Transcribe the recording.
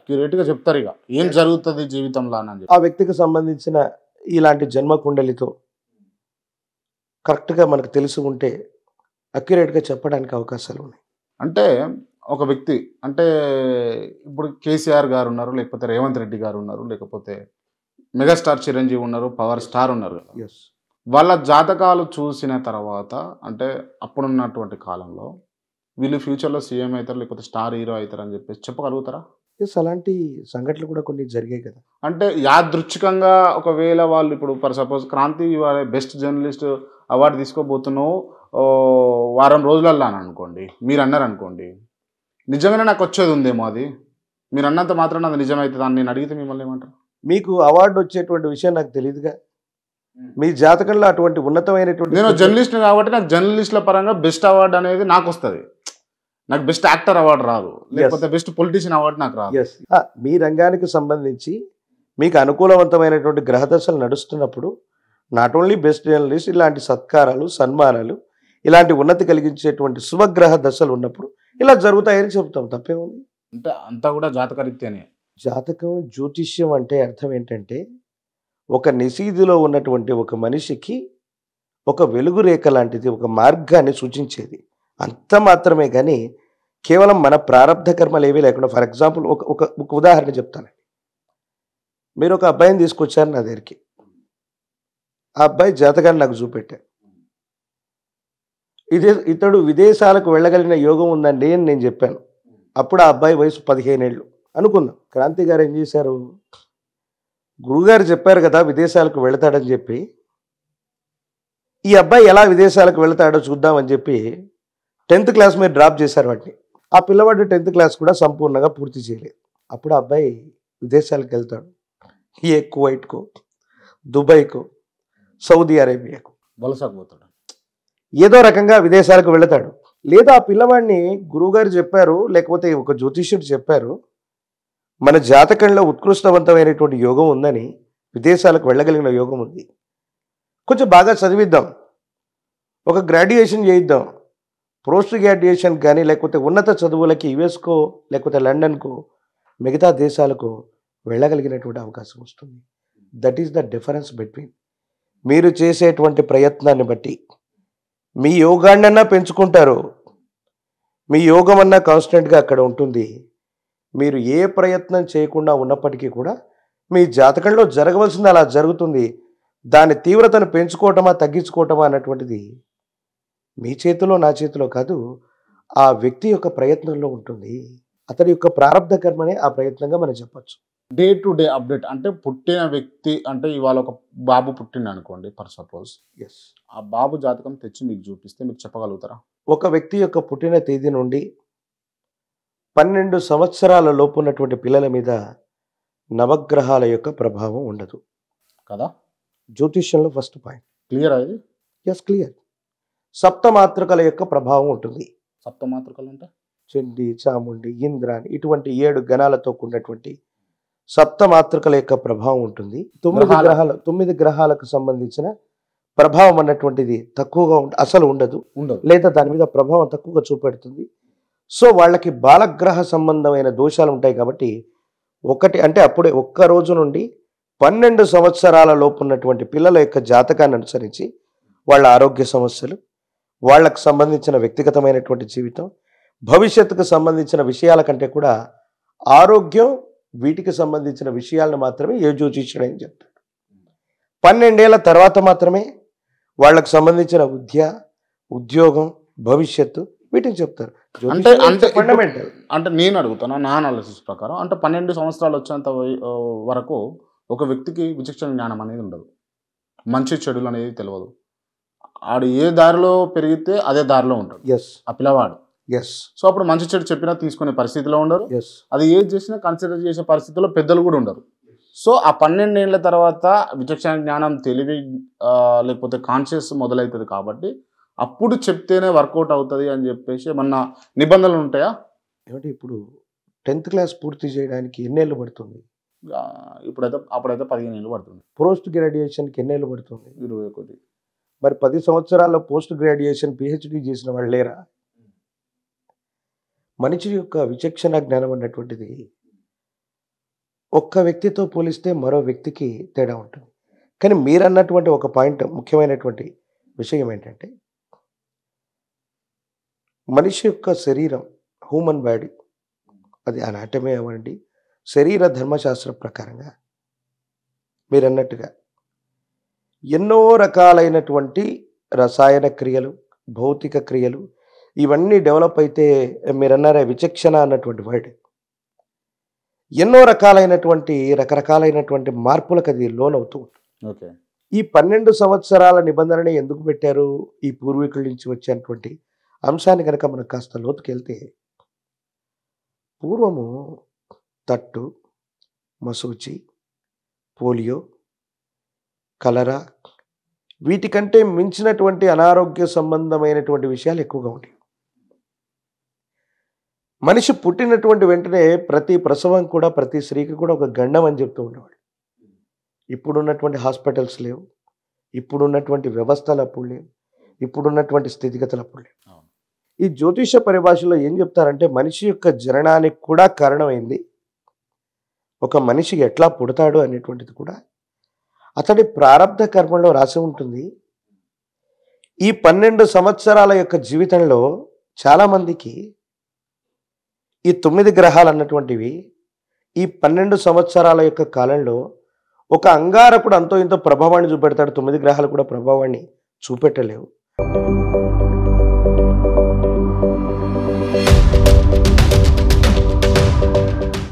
అక్యురేట్గా చెప్తారు ఇక ఏం జరుగుతుంది జీవితంలో అని చెప్పి. ఆ వ్యక్తికి సంబంధించిన ఇలాంటి జన్మ కుండలితో కరెక్ట్గా మనకు తెలిసి ఉంటే అక్యురేట్గా చెప్పడానికి అవకాశాలు ఉన్నాయి. అంటే ఒక వ్యక్తి అంటే ఇప్పుడు కేసీఆర్ గారు ఉన్నారు, లేకపోతే రేవంత్ రెడ్డి గారు ఉన్నారు, లేకపోతే మెగాస్టార్ చిరంజీవి ఉన్నారు, పవర్ స్టార్ ఉన్నారు కదా. ఎస్ వాళ్ళ జాతకాలు చూసిన తర్వాత అంటే అప్పుడున్నటువంటి కాలంలో వీళ్ళు ఫ్యూచర్లో సీఎం అవుతారు, లేకపోతే స్టార్ హీరో అవుతారు అని చెప్పేసి చెప్పగలుగుతారా? ఎస్ అలాంటి సంఘటనలు కూడా కొన్ని జరిగాయి కదా. అంటే యాదృచ్ఛికంగా ఒకవేళ వాళ్ళు ఇప్పుడు for suppose Kranthi best journalist award తీసుకోబోతున్నావు వారం రోజులల్లో అని అనుకోండి, మీరు అన్నారు అనుకోండి, నిజంగానే నాకు వచ్చేది ఉందేమో అది మీరు అన్నంత మాత్రం అది నిజమవుతుంది అని నేను అడిగితే మిమ్మల్ని ఏమంటారు? మీకు అవార్డు వచ్చేటువంటి విషయం నాకు తెలియదుగా. మీ జాతకంలో అటువంటి ఉన్నతమైనటువంటి నేను జర్నలిస్ట్ కాబట్టి నాకు జర్నలిస్టుల పరంగా బెస్ట్ అవార్డు అనేది నాకు వస్తుంది. నాకు బెస్ట్ యాక్టర్ అవార్డు రాదు, లేకపోతే బెస్ట్ పొలిటీషియన్ అవార్డు నాకు రాదు. మీ రంగానికి సంబంధించి మీకు అనుకూలవంతమైనటువంటి గ్రహదశలు నడుస్తున్నప్పుడు నాట్ ఓన్లీ బెస్ట్ జర్నలిస్ట్ ఇలాంటి సత్కారాలు సన్మానాలు ఇలాంటి ఉన్నతి కలిగించేటువంటి శుభగ్రహ దశలు ఉన్నప్పుడు ఇలా జరుగుతాయని చెబుతాం. తప్పేముంది? అంటే అంతా కూడా జాతకరీత్యానే. జాతకం జ్యోతిష్యం అంటే అర్థం ఏంటంటే ఒక నిశీధిలో ఉన్నటువంటి ఒక మనిషికి ఒక వెలుగు రేఖ లాంటిది, ఒక మార్గాన్ని సూచించేది అంత మాత్రమే. కానీ కేవలం మన ప్రారంధ కర్మలు ఏవీ లేకుండా, ఫర్ ఎగ్జాంపుల్ ఒక ఉదాహరణ చెప్తానండి. మీరు ఒక అబ్బాయిని తీసుకొచ్చారు నా దగ్గరికి, ఆ అబ్బాయి జాతకాన్ని నాకు చూపెట్టారు. ఇతడు విదేశాలకు వెళ్ళగలిగిన యోగం ఉందండి అని నేను చెప్పాను. అప్పుడు ఆ అబ్బాయి వయసు 15 ఏళ్ళు అనుకుందాం. క్రాంతి గారు ఏం చేశారు, గురుగారు చెప్పారు కదా విదేశాలకు వెళతాడని చెప్పి, ఈ అబ్బాయి ఎలా విదేశాలకు వెళతాడో చూద్దామని చెప్పి 10th క్లాస్ మీద డ్రాప్ చేశారు వాటిని. ఆ పిల్లవాడు 10th క్లాస్ కూడా సంపూర్ణంగా పూర్తి చేయలేదు. అప్పుడు ఆ అబ్బాయి విదేశాలకు వెళ్తాడు. ఏ కువైట్కో, దుబాయ్కో, సౌదీ అరేబియాకు వలసపోతాడు, ఏదో రకంగా విదేశాలకు వెళతాడు. లేదా ఆ పిల్లవాడిని గురువుగారు చెప్పారు, లేకపోతే ఒక జ్యోతిష్యుడు చెప్పారు, మన జాతకంలో ఉత్కృష్టవంతమైనటువంటి యోగం ఉందని, విదేశాలకు వెళ్ళగలిగిన యోగం ఉంది, కొంచెం బాగా చదివిద్దాం, ఒక గ్రాడ్యుయేషన్ చేయిద్దాం, పోస్ట్ గ్రాడ్యుయేషన్ కానీ లేకపోతే ఉన్నత చదువులకి యుఎస్కో లేకపోతే లండన్కో మిగతా దేశాలకు వెళ్ళగలిగినటువంటి అవకాశం వస్తుంది. That is the difference between మీరు చేసేటువంటి ప్రయత్నాన్ని బట్టి మీ యోగాన్నన్నా పెంచుకుంటారు, మీ యోగం అన్నా కాన్స్టెంట్గా అక్కడ ఉంటుంది. మీరు ఏ ప్రయత్నం చేయకుండా ఉన్నప్పటికీ కూడా మీ జాతకంలో జరగవలసింది అలా జరుగుతుంది. దాని తీవ్రతను పెంచుకోవటమా తగ్గించుకోవటమా అన్నటువంటిది మీ చేతిలో నా చేతిలో కాదు, ఆ వ్యక్తి యొక్క ప్రయత్నంలో ఉంటుంది. అతని యొక్క ప్రారంధ కర్మనే ఆ ప్రయత్నంగా మనం చెప్పచ్చు. డే టు డే అప్డేట్ అంటే పుట్టిన వ్యక్తి అంటే ఇవాళ ఒక బాబు పుట్టిండు అనుకోండి ఫర్ సపోజ్, ఎస్, ఆ బాబు జాతకం తెచ్చి మీకు చూపిస్తే మీరు చెప్పగలుగుతారా? ఒక వ్యక్తి యొక్క పుట్టిన తేదీ నుండి 12 సంవత్సరాల లోపు ఉన్నటువంటి పిల్లల మీద నవగ్రహాల యొక్క ప్రభావం ఉండదు కదా. జ్యోతిష్యంలో ఫస్ట్ పాయింట్. క్లియర్ అది? Yes clear. సప్తమాతృకల యొక్క ప్రభావం ఉంటుంది. సప్తమాతృకలు అంటే చండి, చాముండి, ఇంద్రాని ఇటువంటి 7 గణాలతో కూడినటువంటి సప్తమాతృకల యొక్క ప్రభావం ఉంటుంది. 9 గ్రహాలకు సంబంధించిన ప్రభావం అన్నటువంటిది తక్కువగా అసలు ఉండదు, లేదా దాని మీద ప్రభావం తక్కువగా చూపెడుతుంది. సో వాళ్ళకి బాలగ్రహ సంబంధమైన దోషాలు ఉంటాయి. కాబట్టి ఒకటి అంటే అప్పుడే ఒక్క రోజు నుండి 12 సంవత్సరాల లోపు ఉన్నటువంటి పిల్లల యొక్క జాతకాన్ని అనుసరించి వాళ్ళ ఆరోగ్య సమస్యలు, వాళ్ళకు సంబంధించిన వ్యక్తిగతమైనటువంటి జీవితం, భవిష్యత్తుకు సంబంధించిన విషయాల కంటే కూడా ఆరోగ్యం, వీటికి సంబంధించిన విషయాలను మాత్రమే ఏ జ్యోతిష్యుడు అని చెప్తాడు. 12 ఏళ్ల తర్వాత మాత్రమే వాళ్ళకు సంబంధించిన విద్య, ఉద్యోగం, భవిష్యత్తు వీటిని చెప్తారు. అంటే ఫండమెంటల్. అంటే నేను అడుగుతాను నా అనాలిసిస్ ప్రకారం, అంటే 12 సంవత్సరాలు వచ్చేంత వరకు ఒక వ్యక్తికి విచక్షణ జ్ఞానం అనేది ఉండదు, మంచి చెడులు అనేది తెలియదు. ఆడు ఏ దారిలో పెరిగితే అదే దారిలో ఉంటాడు ఆ పిల్లవాడు. సో అప్పుడు మంచి చెడు చెప్పినా తీసుకునే పరిస్థితిలో ఉండరు, అది ఏది చేసినా కన్సిడర్ చేసే పరిస్థితిలో పెద్దలు కూడా ఉండరు. సో ఆ 12 ఏళ్ల తర్వాత విచక్షణ జ్ఞానం, తెలివి లేకపోతే కాన్షియస్ మొదలవుతుంది. కాబట్టి అప్పుడు చెప్తేనే వర్కౌట్ అవుతుంది అని చెప్పేసి ఏమన్నా నిబంధనలు ఉంటాయా? ఏమంటే ఇప్పుడు 10th క్లాస్ పూర్తి చేయడానికి ఎన్నేళ్ళు పడుతుంది? అప్పుడైతే 15 ఏళ్ళు పడుతుంది. పోస్ట్ గ్రాడ్యుయేషన్కి ఎన్నేళ్ళు పడుతుంది? 21. మరి 10 సంవత్సరాల్లో పోస్ట్ గ్రాడ్యుయేషన్ పిహెచ్డి చేసిన వాళ్ళు లేరా? మనిషి యొక్క విచక్షణ జ్ఞానం అన్నటువంటిది ఒక్క వ్యక్తితో పోలిస్తే మరో వ్యక్తికి తేడా ఉంటుంది. కానీ మీరన్నటువంటి ఒక పాయింట్ ముఖ్యమైనటువంటి విషయం ఏంటంటే, మనిషి యొక్క శరీరం, హ్యూమన్ బాడీ, అది అనాటమీ అవ్వండి, శరీర ధర్మశాస్త్ర ప్రకారంగా మీరన్నట్టుగా ఎన్నో రకాలైనటువంటి రసాయన క్రియలు, భౌతిక క్రియలు ఇవన్నీ డెవలప్ అయితే మీరన్నారే విచక్షణ అన్నటువంటి వర్డ్, ఎన్నో రకరకాలైనటువంటి మార్పులకు అది లోనవుతూ ఉంటుంది. ఓకే. ఈ 12 సంవత్సరాల నిబంధనని ఎందుకు పెట్టారు? ఈ పూర్వీకుల నుంచి వచ్చేటువంటి అంశాన్ని కనుక మనం కాస్త లోతుకెళ్తే, పూర్వము తట్టు, మసూచి, పోలియో, కలరా వీటికంటే మించినటువంటి అనారోగ్య సంబంధమైనటువంటి విషయాలు ఎక్కువగా ఉంటాయి. మనిషి పుట్టినటువంటి వెంటనే ప్రతి ప్రసవం కూడా ప్రతి స్త్రీకి కూడా ఒక గండం అని చెప్తూ ఉండేవాడు. ఇప్పుడున్నటువంటి హాస్పిటల్స్ లేవు, ఇప్పుడున్నటువంటి వ్యవస్థలు అప్పుడు లేవు, ఇప్పుడున్నటువంటి స్థితిగతులు అప్పుడు లేవు. ఈ జ్యోతిష పరిభాషలో ఏం చెప్తారంటే, మనిషి యొక్క జననానికి కూడా కారణమైంది, ఒక మనిషి ఎట్లా పుడతాడు అనేటువంటిది కూడా అతడి ప్రారంధ కర్మలో రాసి ఉంటుంది. ఈ 12 సంవత్సరాల యొక్క జీవితంలో చాలామందికి ఈ 9 గ్రహాలు అన్నటువంటివి ఈ 12 సంవత్సరాల యొక్క కాలంలో ఒక అంగారకుడు అంతో ఇంతో ప్రభావాన్ని చూపెడతాడు. 9 గ్రహాలు కూడా ప్రభావాన్ని చూపెట్టలేవు.